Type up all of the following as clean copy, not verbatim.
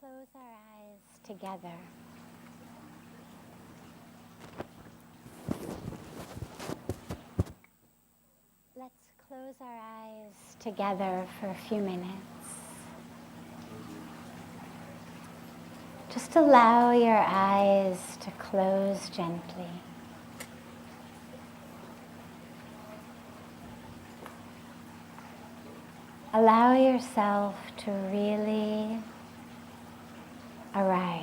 close our eyes together. Let's close our eyes together for a few minutes. Just allow your eyes to close gently. Allow yourself to really arrive.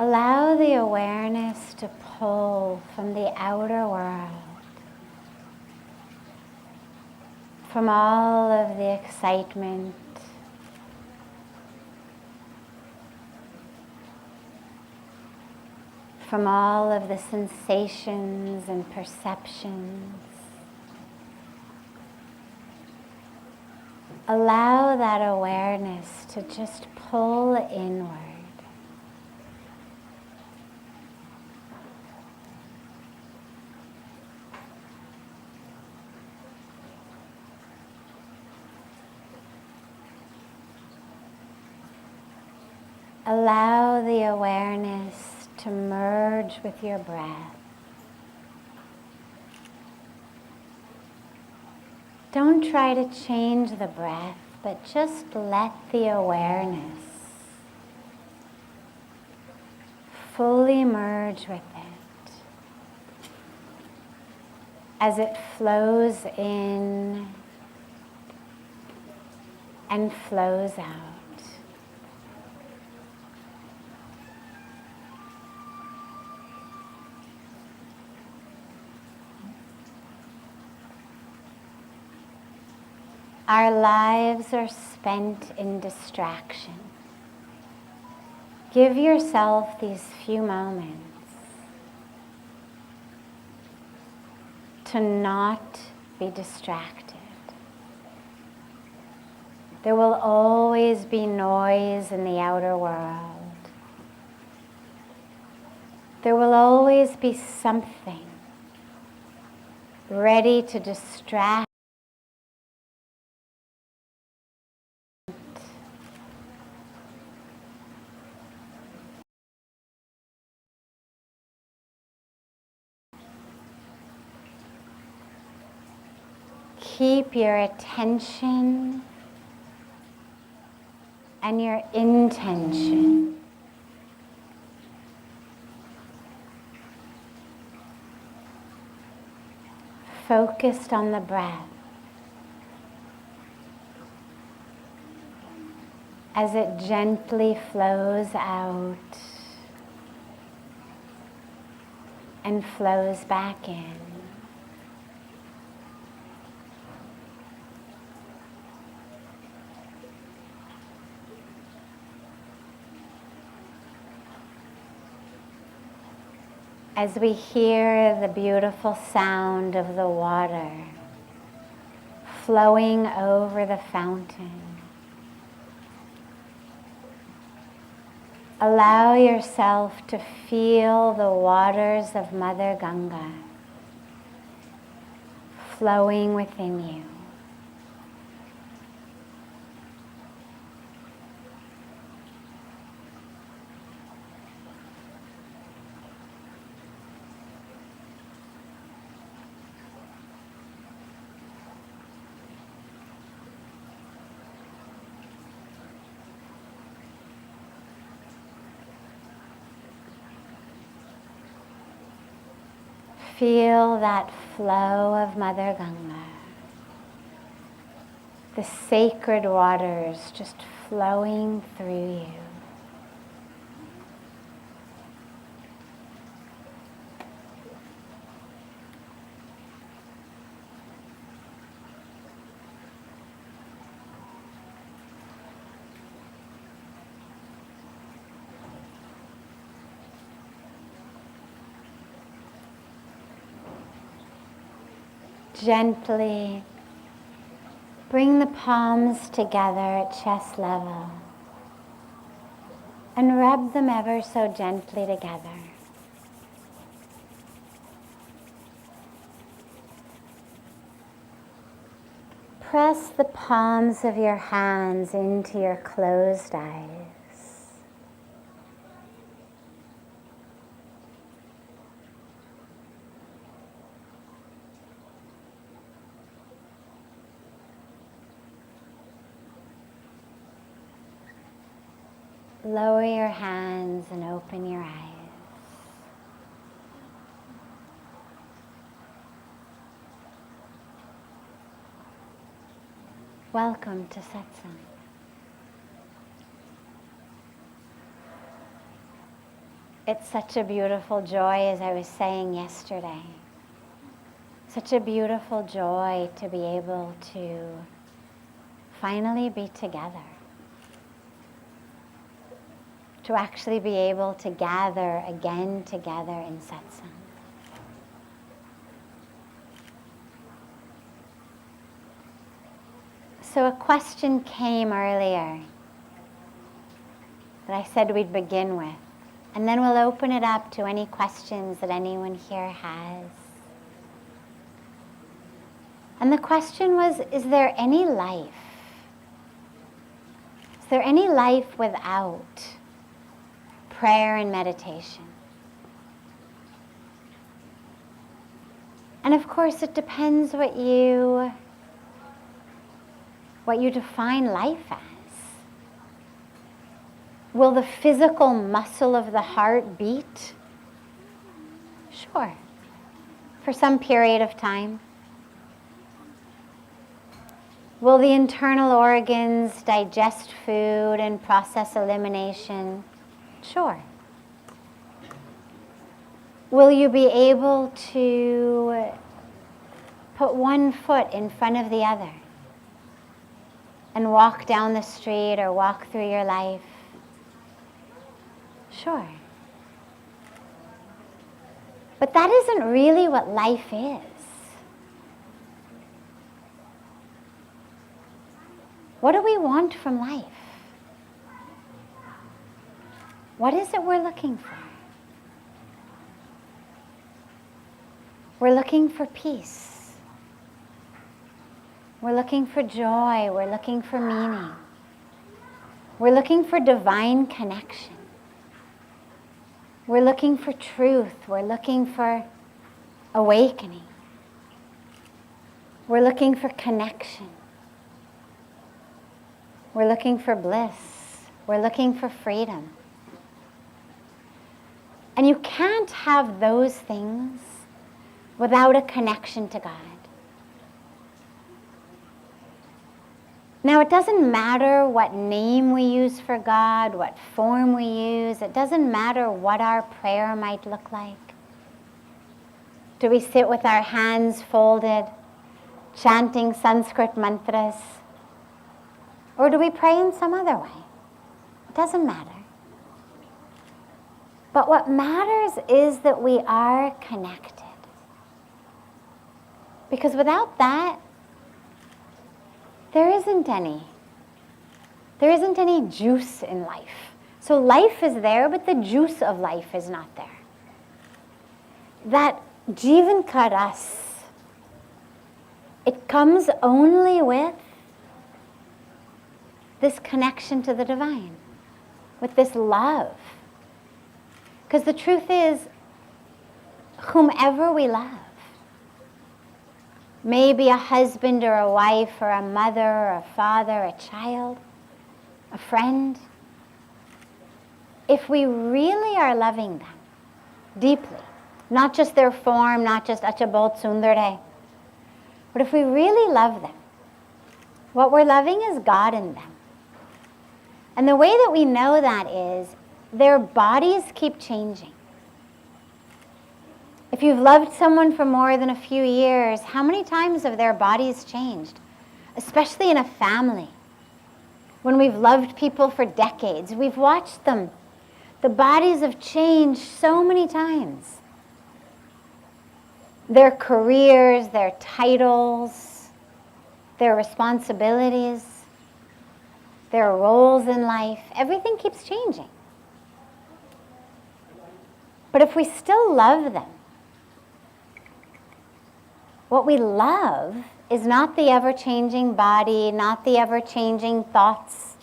Allow the awareness to pull from the outer world, from all of the excitement, from all of the sensations and perceptions. Allow that awareness to just pull inward. Allow the awareness to merge with your breath. Don't try to change the breath, but just let the awareness fully merge with it as it flows in and flows out. Our lives are spent in distraction. Give yourself these few moments to not be distracted. There will always be noise in the outer world. There will always be something ready to distract. Keep your attention and your intention focused on the breath as it gently flows out and flows back in. As we hear the beautiful sound of the water flowing over the fountain, allow yourself to feel the waters of Mother Ganga flowing within you. Feel that flow of Mother Ganga, the sacred waters just flowing through you. Gently bring the palms together at chest level and rub them ever so gently together. Press the palms of your hands into your closed eyes. Lower your hands and open your eyes. Welcome to Satsang. It's such a beautiful joy, as I was saying yesterday. Such a beautiful joy to be able to finally be together. To actually be able to gather again together in Satsang. So a question came earlier that I said we'd begin with, and then we'll open it up to any questions that anyone here has. And the question was, is there any life? Is there any life without prayer and meditation? And of course it depends what you define life as. Will the physical muscle of the heart beat? Sure, for some period of time. Will the internal organs digest food and process elimination? Sure. Will you be able to put one foot in front of the other and walk down the street or walk through your life? Sure. But that isn't really what life is. What do we want from life? What is it we're looking for? We're looking for peace. We're looking for joy. We're looking for meaning. We're looking for divine connection. We're looking for truth. We're looking for awakening. We're looking for connection. We're looking for bliss. We're looking for freedom. And you can't have those things without a connection to God. Now, it doesn't matter what name we use for God, what form we use. It doesn't matter what our prayer might look like. Do we sit with our hands folded, chanting Sanskrit mantras? Or do we pray in some other way? It doesn't matter. But what matters is that we are connected. Because without that, there isn't any juice in life. So life is there, but the juice of life is not there. That Jivan ka ras, it comes only with this connection to the divine, with this love. Because the truth is, whomever we love, maybe a husband or a wife or a mother or a father, a child, a friend, if we really are loving them deeply, not just their form, not just achabot sundare, but if we really love them, what we're loving is God in them. And the way that we know that is their bodies keep changing. If you've loved someone for more than a few years, how many times have their bodies changed? Especially in a family. When we've loved people for decades, we've watched them. The bodies have changed so many times. their careers, their titles, their responsibilities, their roles in life. Everything keeps changing. But if we still love them, what we love is not the ever-changing body, not the ever-changing thoughts,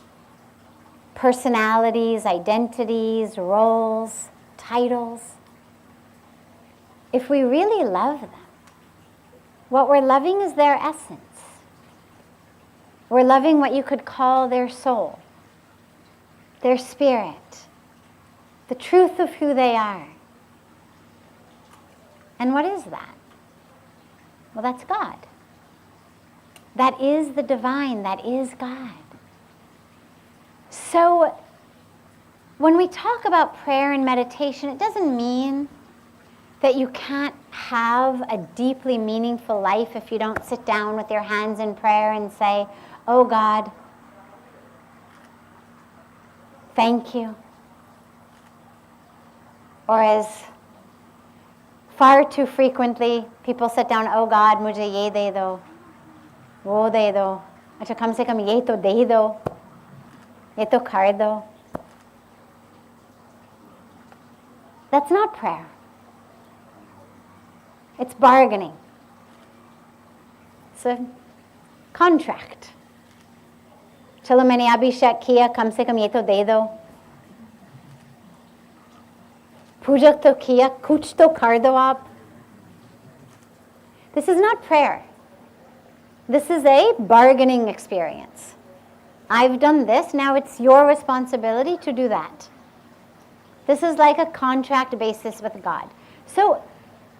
personalities, identities, roles, titles. If we really love them, what we're loving is their essence. We're loving what you could call their soul, their spirit, the truth of who they are. And what is that? Well, that's God. That is the divine. That is God. So when we talk about prayer and meditation, it doesn't mean that you can't have a deeply meaningful life if you don't sit down with your hands in prayer and say, "Oh God, thank you." Or as far too frequently people sit down, "Oh God, mujhe ye de do, wo de do, acha kam se kam ye to de do, ye to kar do." That's not prayer. It's bargaining. It's a contract. Chalo maine abhishek kiya, kam se kam ye to de do. Puja to kiya, kuch to kar do aap. This is not prayer. This is a bargaining experience. I've done this, now it's your responsibility to do that. This is like a contract basis with God. So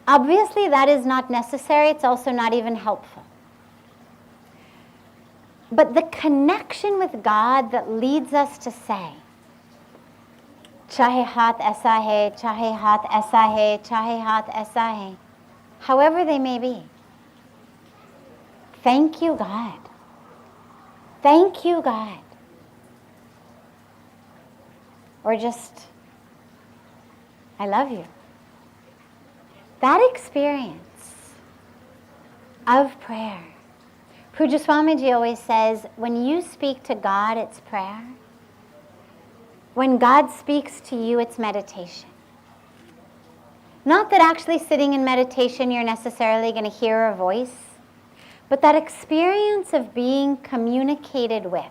obviously that is not necessary. It's also not even helpful. But the connection with God that leads us to say, chahe haath aisa hai, chahe haath aisa hai, chahe haath aisa hai, however they may be. Thank you, God. Thank you, God. Or just, I love you. That experience of prayer. Pujya Swamiji always says, when you speak to God, it's prayer. When God speaks to you, it's meditation. Not that actually sitting in meditation you're necessarily going to hear a voice, but that experience of being communicated with.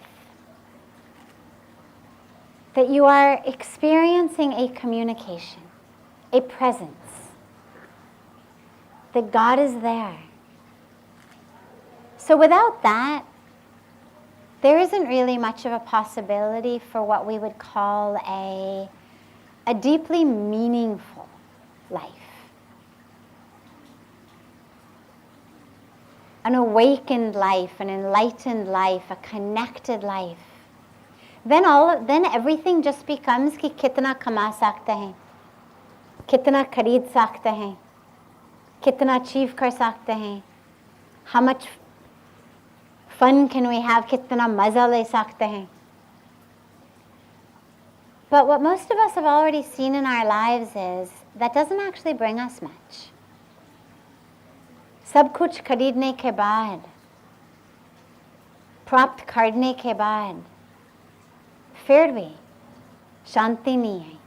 That you are experiencing a communication, a presence. That God is there. So without that, there isn't really much of a possibility for what we would call a deeply meaningful life. An awakened life, an enlightened life, a connected life. Then everything just becomes कि कितना कमा सकते हैं, कितना खरीद सकते हैं, कितना अचीव कर सकते हैं, how much fun can we have, कितना मजा ले सकते हैं. But what most of us have already seen in our lives is that doesn't actually bring us much. सब कुछ खरीदने के बाद, प्राप्त करने के बाद, फिर भी शांति नहीं है,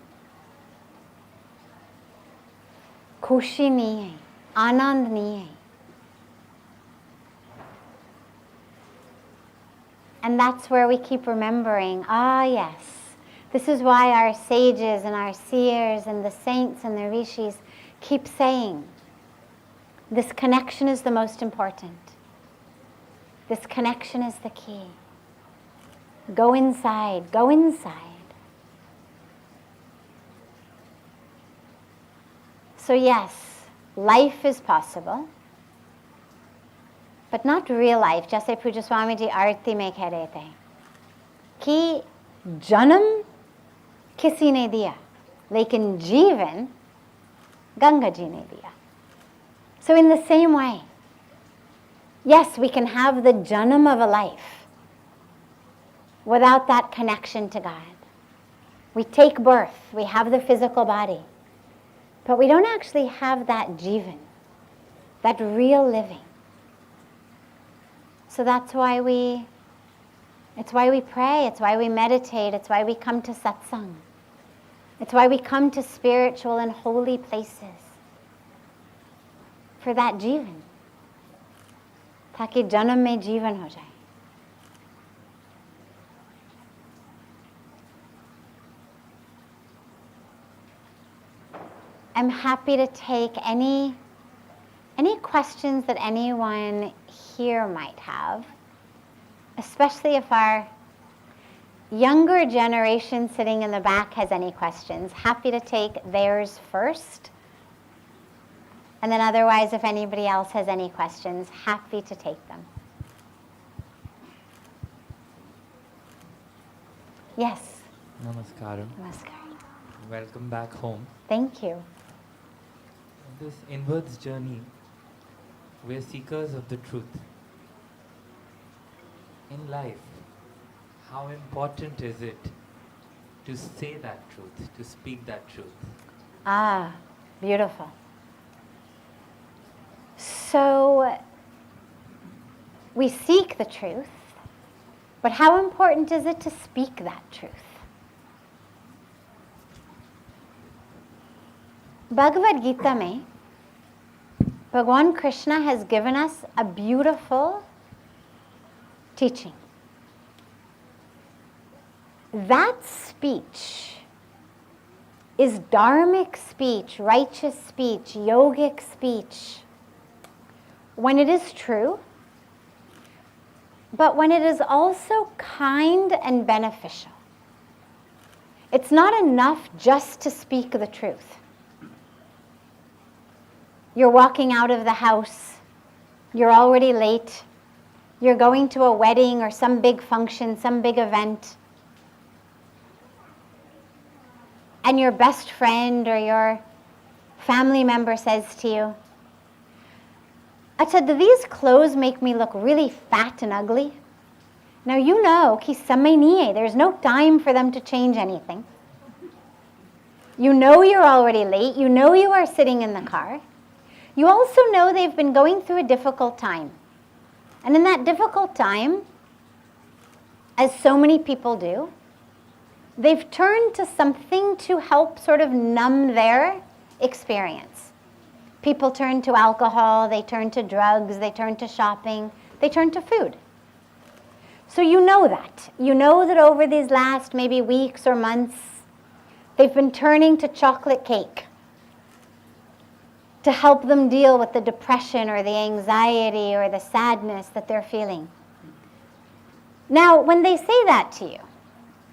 खुशी नहीं है, आनंद नहीं है. And that's where we keep remembering, yes, this is why our sages and our seers and the saints and the rishis keep saying, this connection is the most important. This connection is the key. Go inside, go inside. So yes, life is possible, but not real life. जैसे पूज्य स्वामी जी आरती में कह रहे थे कि जन्म किसी ने दिया, लेकिन जीवन गंगा जी ने दिया. So in the same way, yes, we can have the janam of a life without that connection to God. We take birth, we have the physical body, but we don't actually have that jivan. that real living. So that's why it's why we pray, it's why we meditate, it's why we come to Satsang. It's why we come to spiritual and holy places. For that jivan. ताकि जन्म में जीवन हो जाए. I'm happy to take any questions that anyone here might have, especially if our younger generation sitting in the back has any questions. Happy to take theirs first. And then otherwise, if anybody else has any questions, happy to take them. Yes. Namaskaram. Namaskaram. Welcome back home. Thank you. This inwards journey, we're seekers of the truth. In life, how important is it to say that truth, to speak that truth? Ah, beautiful. So, we seek the truth, but how important is it to speak that truth? Bhagavad Gita mein, Bhagwan Krishna has given us a beautiful teaching. That speech is dharmic speech, righteous speech, yogic speech, when it is true, but when it is also kind and beneficial. It's not enough just to speak the truth. You're walking out of the house, you're already late, you're going to a wedding or some big function, some big event, and your best friend or your family member says to you, Acha, do these clothes make me look really fat and ugly? Now you know, ki samay nahi hai. There's no time for them to change anything. You know you're already late. You know you are sitting in the car. You also know they've been going through a difficult time. And in that difficult time, as so many people do, they've turned to something to help sort of numb their experience. People turn to alcohol, they turn to drugs, they turn to shopping, they turn to food. So you know that. You know that over these last maybe weeks or months, they've been turning to chocolate cake to help them deal with the depression or the anxiety or the sadness that they're feeling. Now, when they say that to you,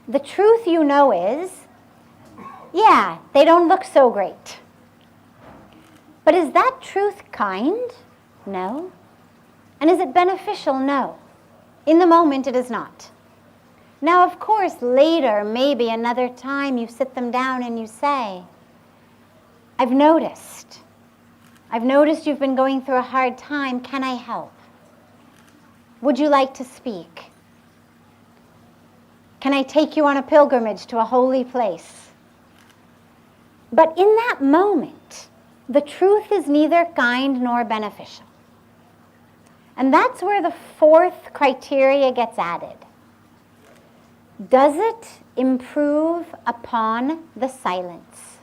the truth you know is, yeah, they don't look so great. But is that truth kind? No. And is it beneficial? No. In the moment, it is not. Now, of course, later, maybe another time, you sit them down and you say, I've noticed you've been going through a hard time. Can I help? Would you like to speak? Can I take you on a pilgrimage to a holy place? But in that moment, the truth is neither kind nor beneficial. And that's where the fourth criteria gets added. Does it improve upon the silence?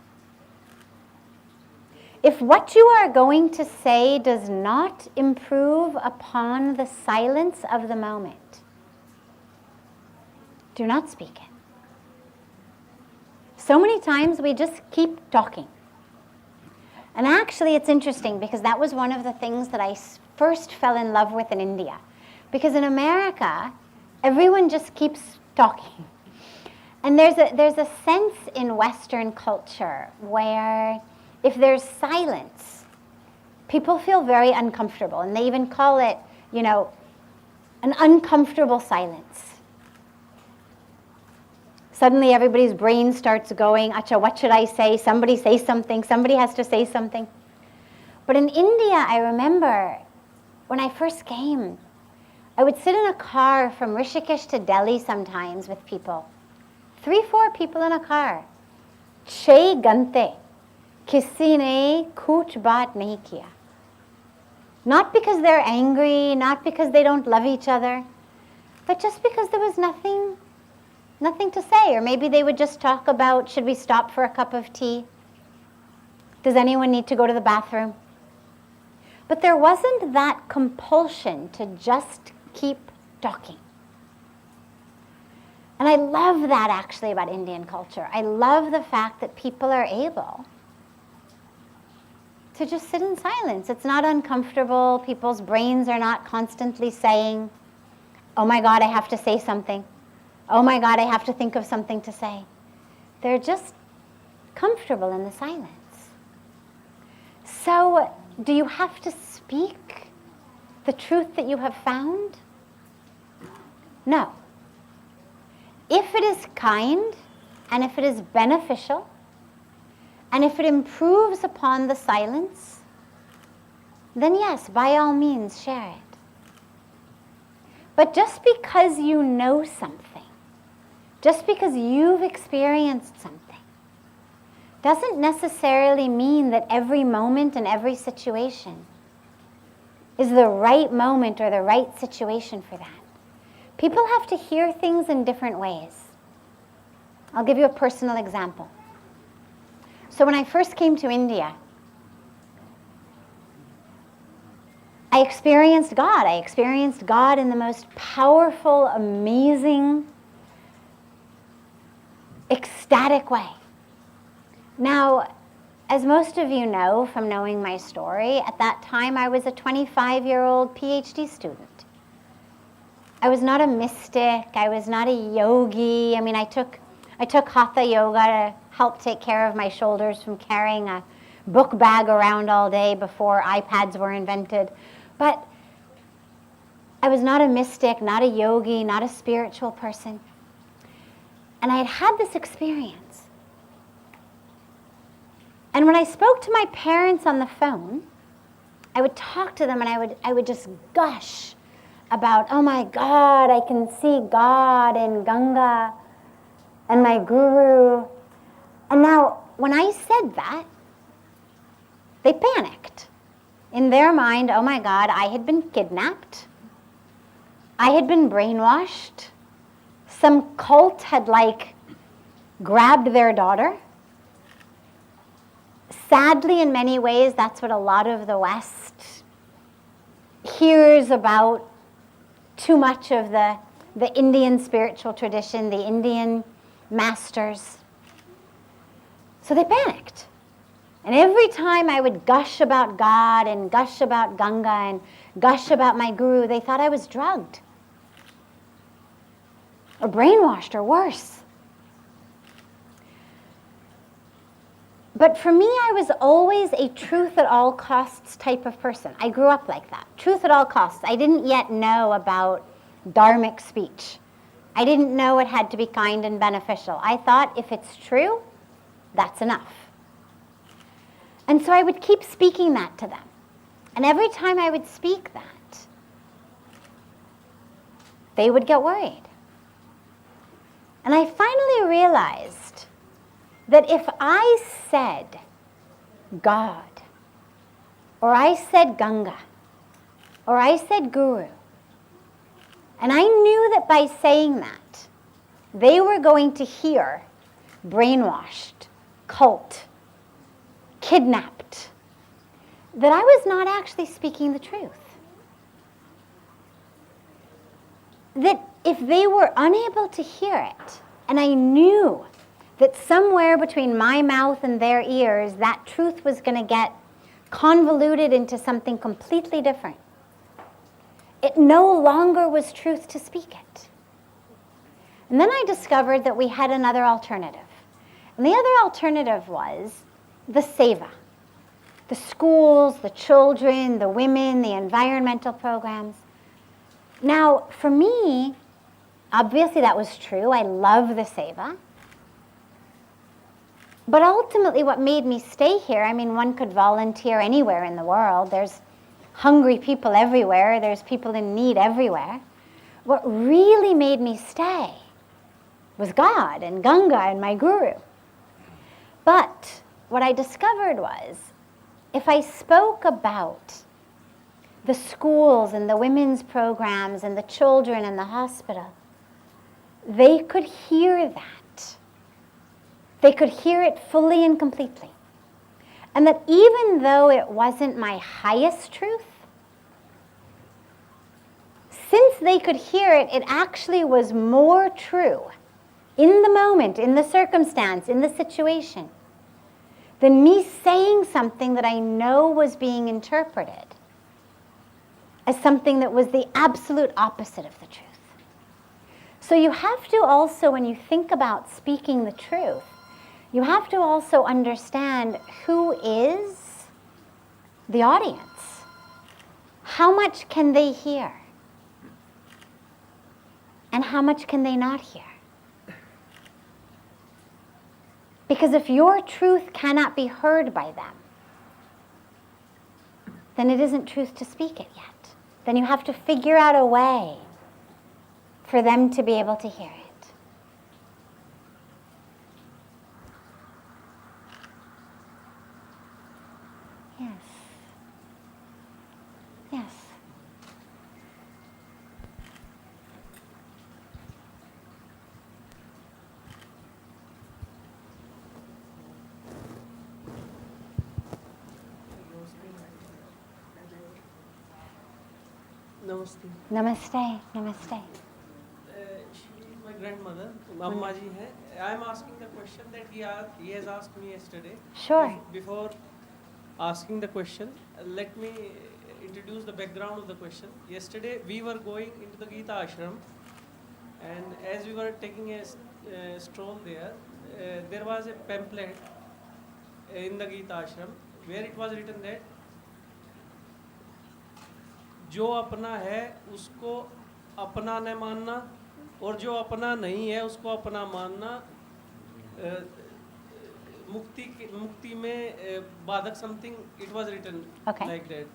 If what you are going to say does not improve upon the silence of the moment, do not speak it. So many times we just keep talking. And actually it's interesting because that was one of the things that I first fell in love with in India. Because in America, everyone just keeps talking. And there's a sense in Western culture where if there's silence, people feel very uncomfortable. And they even call it, an uncomfortable silence. Suddenly everybody's brain starts going, Acha, what should I say? Somebody say something. Somebody has to say something. But in India, I remember when I first came, I would sit in a car from Rishikesh to Delhi sometimes with people. 3-4 people in a car. 6 घंटे किसी ने कुछ बात नहीं किया. Not because they're angry, not because they don't love each other, but just because there was nothing to say. Or maybe they would just talk about, should we stop for a cup of tea? Does anyone need to go to the bathroom? But there wasn't that compulsion to just keep talking. And I love that actually about Indian culture. I love the fact that people are able to just sit in silence. It's not uncomfortable. People's brains are not constantly saying, oh my God, I have to say something. Oh my God, I have to think of something to say. They're just comfortable in the silence. So, do you have to speak the truth that you have found? No. If it is kind, and if it is beneficial, and if it improves upon the silence, then yes, by all means, share it. But just because you know something, just because you've experienced something, doesn't necessarily mean that every moment and every situation is the right moment or the right situation for that. People have to hear things in different ways. I'll give you a personal example. So when I first came to India, I experienced God. I experienced God in the most powerful, amazing, ecstatic way. Now, as most of you know from knowing my story, at that time I was a 25-year-old PhD student. I was not a mystic. I was not a yogi. I mean, I took Hatha yoga to help take care of my shoulders from carrying a book bag around all day before iPads were invented. But I was not a mystic, not a yogi, not a spiritual person. And I had had this experience. And when I spoke to my parents on the phone, I would talk to them and I would just gush about, oh my God, I can see God in Ganga and my guru. And now, when I said that, they panicked. In their mind, oh my God, I had been kidnapped. I had been brainwashed. Some cult had grabbed their daughter. Sadly, in many ways, that's what a lot of the West hears about too much of the Indian spiritual tradition, the Indian masters. So they panicked. And every time I would gush about God and gush about Ganga and gush about my guru, they thought I was drugged or brainwashed or worse. But for me, I was always a truth at all costs type of person. I grew up like that. Truth at all costs. I didn't yet know about dharmic speech. I didn't know it had to be kind and beneficial. I thought if it's true, that's enough. And so I would keep speaking that to them. And every time I would speak that, they would get worried. And I finally realized that if I said God, or I said Ganga, or I said Guru, and I knew that by saying that, they were going to hear brainwashed, cult, kidnapped, that I was not actually speaking the truth. That if they were unable to hear it, and I knew that somewhere between my mouth and their ears, that truth was going to get convoluted into something completely different. It no longer was truth to speak it. And then I discovered that we had another alternative. And the other alternative was the seva. The schools, the children, the women, the environmental programs. Now, for me, obviously that was true. I love the seva. But ultimately what made me stay here, I mean, one could volunteer anywhere in the world. There's hungry people everywhere. There's people in need everywhere. What really made me stay was God and Ganga and my guru. But what I discovered was, if I spoke about the schools and the women's programs and the children in the hospital, they could hear that. They could hear it fully and completely. And that even though it wasn't my highest truth, since they could hear it, it actually was more true in the moment, in the circumstance, in the situation, than me saying something that I know was being interpreted as something that was the absolute opposite of the truth. So you have to also, when you think about speaking the truth, you have to also understand who is the audience. How much can they hear? And how much can they not hear? Because if your truth cannot be heard by them, then it isn't truth to speak it yet. Then you have to figure out a way for them to be able to hear it. Yes. Yes. Namaste. Namaste. Namaste. She is my grandmother, Amma ji hai. I am asking the question that he has asked me yesterday. Sure. Before asking the question, let me introduce the background of the question. Yesterday we were going into the Gita ashram, and as we were taking a stroll there, there was a pamphlet in the Gita ashram where it was written that जो अपना है उसको अपना न मानना और जो अपना नहीं है उसको अपना मानना मुक्ति में बाधक something it was written like that.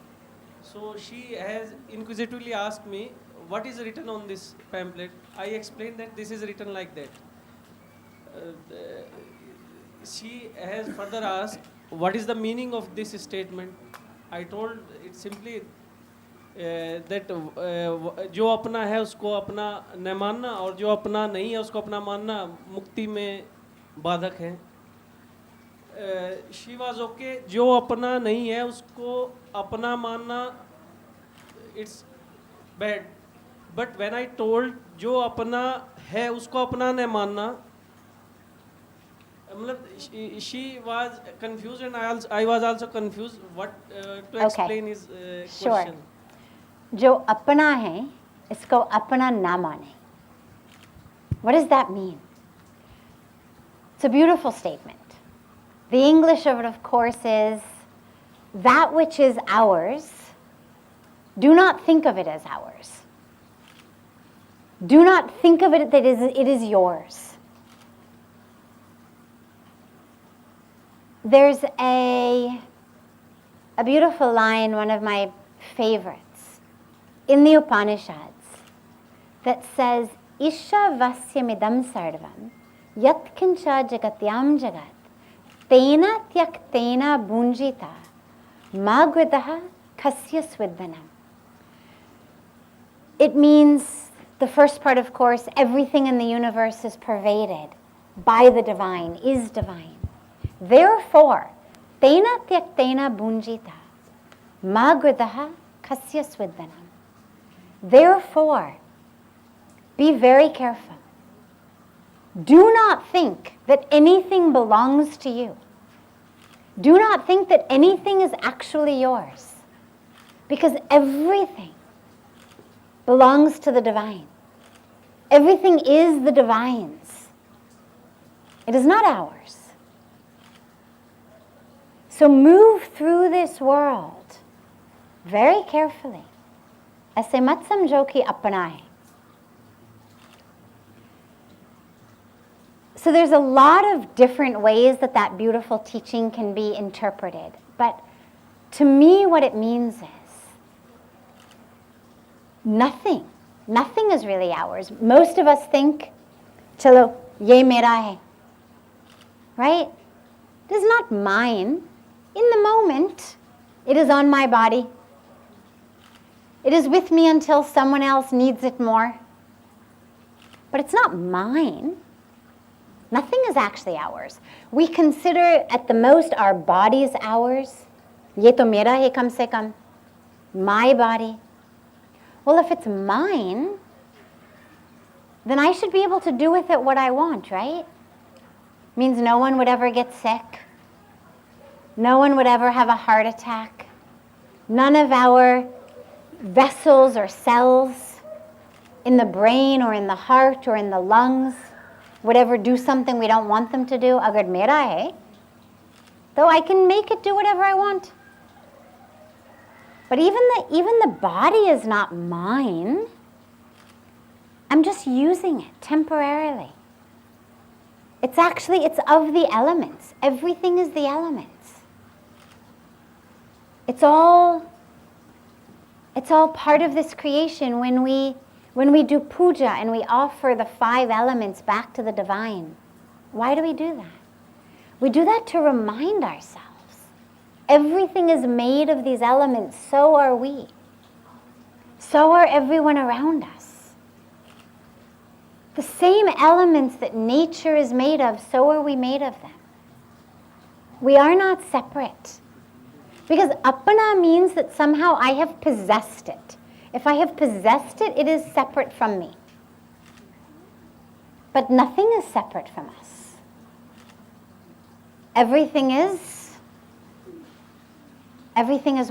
So she has inquisitively asked me what is written on this pamphlet. I explained that this is written like that. She has further asked what is the meaning of this statement. I told it simply that जो अपना है उसको अपना न मानना और जो अपना नहीं है उसको अपना मानना मुक्ति में बाधक है. She was okay. जो अपना नहीं है उसको अपना मानना it's bad. But when I told जो अपना है उसको अपना न मानना, मतलब she was confused and I was also confused what to explain his question. Sure. जो अपना है इसको अपना ना माने. What does that mean? It's a beautiful statement. The English of it, of course, is that which is ours, do not think of it as ours. Do not think of it that it is yours. There's a beautiful line, one of my favorites, in the Upanishads that says, Isha vasyamidam sarvam yat kincha jagatyam jagat tena tyaktena bunjita magridaha kasya swidvanam. It means, the first part of course, everything in the universe is pervaded by the divine, is divine. Therefore, tena tyaktena bunjita magridaha kasya swidvanam. Therefore, be very careful. Do not think that anything belongs to you. Do not think that anything is actually yours, because everything belongs to the divine. Everything is the divine's. It is not ours. So move through this world very carefully. ऐसे मत समझो कि अपना है. So there's a lot of different ways that beautiful teaching can be interpreted. But to me, what it means is nothing is really ours. Most of us think, chalo, ye mera hai. Right? It is not mine. In the moment, it is on my body. It is with me until someone else needs it more. But it's not mine. Nothing is actually ours. We consider at the most our bodies ours. Ye to mera hai kam se kam. My body. Well, if it's mine, then I should be able to do with it what I want, right? Means no one would ever get sick. No one would ever have a heart attack. None of our vessels or cells in the brain or in the heart or in the lungs would ever do something we don't want them to do. Agar mera hai, though I can make it do whatever I want. But even the body is not mine. I'm just using it temporarily. It's of the elements. Everything is the elements. It's all part of this creation. When we do puja and we offer the 5 elements back to the divine, why do we do that? We do that to remind ourselves. Everything is made of these elements, so are we. So are everyone around us. The same elements that nature is made of, so are we made of them. We are not separate. Because apana means that somehow I have possessed it. If I have possessed it, it is separate from me. But nothing is separate from us. Everything is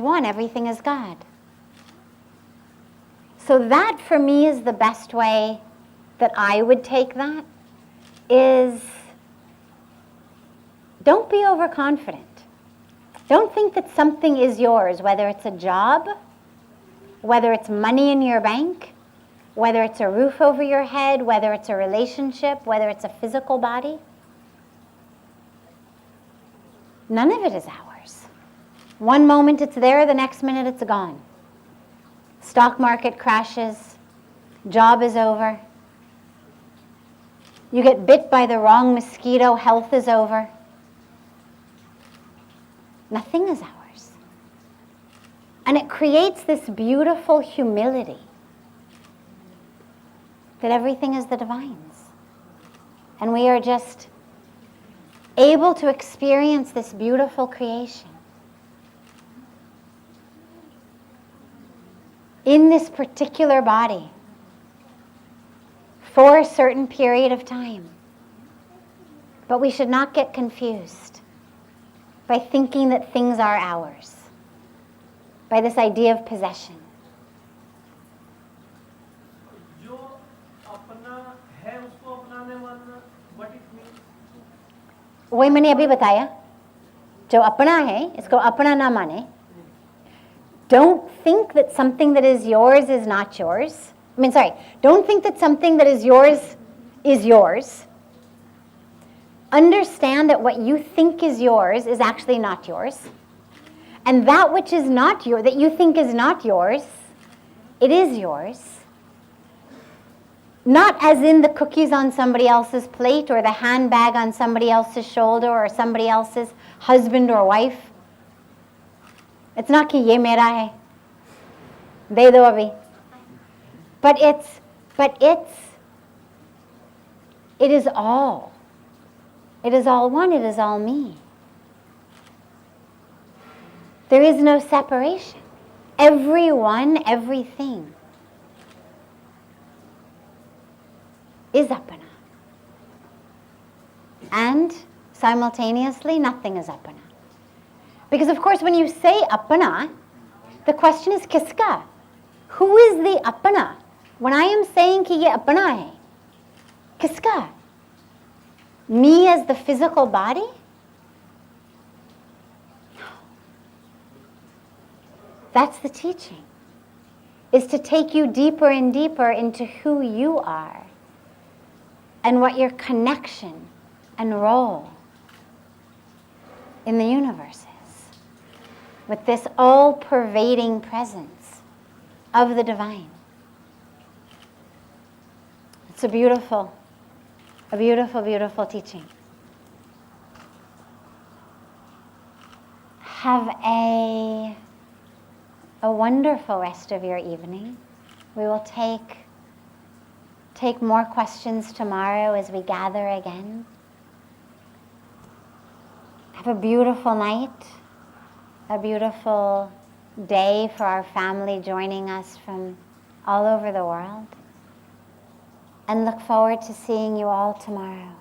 one, everything is God. So that for me is the best way that I would take that, is don't be overconfident. Don't think that something is yours, whether it's a job, whether it's money in your bank, whether it's a roof over your head, whether it's a relationship, whether it's a physical body. None of it is ours. One moment it's there, the next minute it's gone. Stock market crashes, job is over. You get bit by the wrong mosquito, health is over. Nothing is ours. And it creates this beautiful humility that everything is the divine's. And we are just able to experience this beautiful creation in this particular body for a certain period of time. But we should not get confused by thinking that things are ours, by this idea of possession. जो अपना है उसको अपनाने वाला, what it means? वही मैंने अभी बताया, जो अपना है इसको अपना ना माने. Don't think that something that is yours is not yours. Don't think that something that is yours is yours. Understand that what you think is yours is actually not yours. And that which is not yours, that you think is not yours, it is yours. Not as in the cookies on somebody else's plate or the handbag on somebody else's shoulder or somebody else's husband or wife. It's not कि ये मेरा है, दे दो अभी. But it is all. It is all one, it is all me. There is no separation. Everyone, everything is apana. And simultaneously, nothing is apana. Because of course, when you say apana, the question is kiska? Who is the apana? When I am saying ki ye apana hai, kiska? Me as the physical body? That's the teaching, is to take you deeper and deeper into who you are and what your connection and role in the universe is, with this all-pervading presence of the divine. It's a beautiful, beautiful teaching. Have a a wonderful rest of your evening. We will take more questions tomorrow as we gather again. Have a beautiful night, a beautiful day for our family joining us from all over the world. And look forward to seeing you all tomorrow.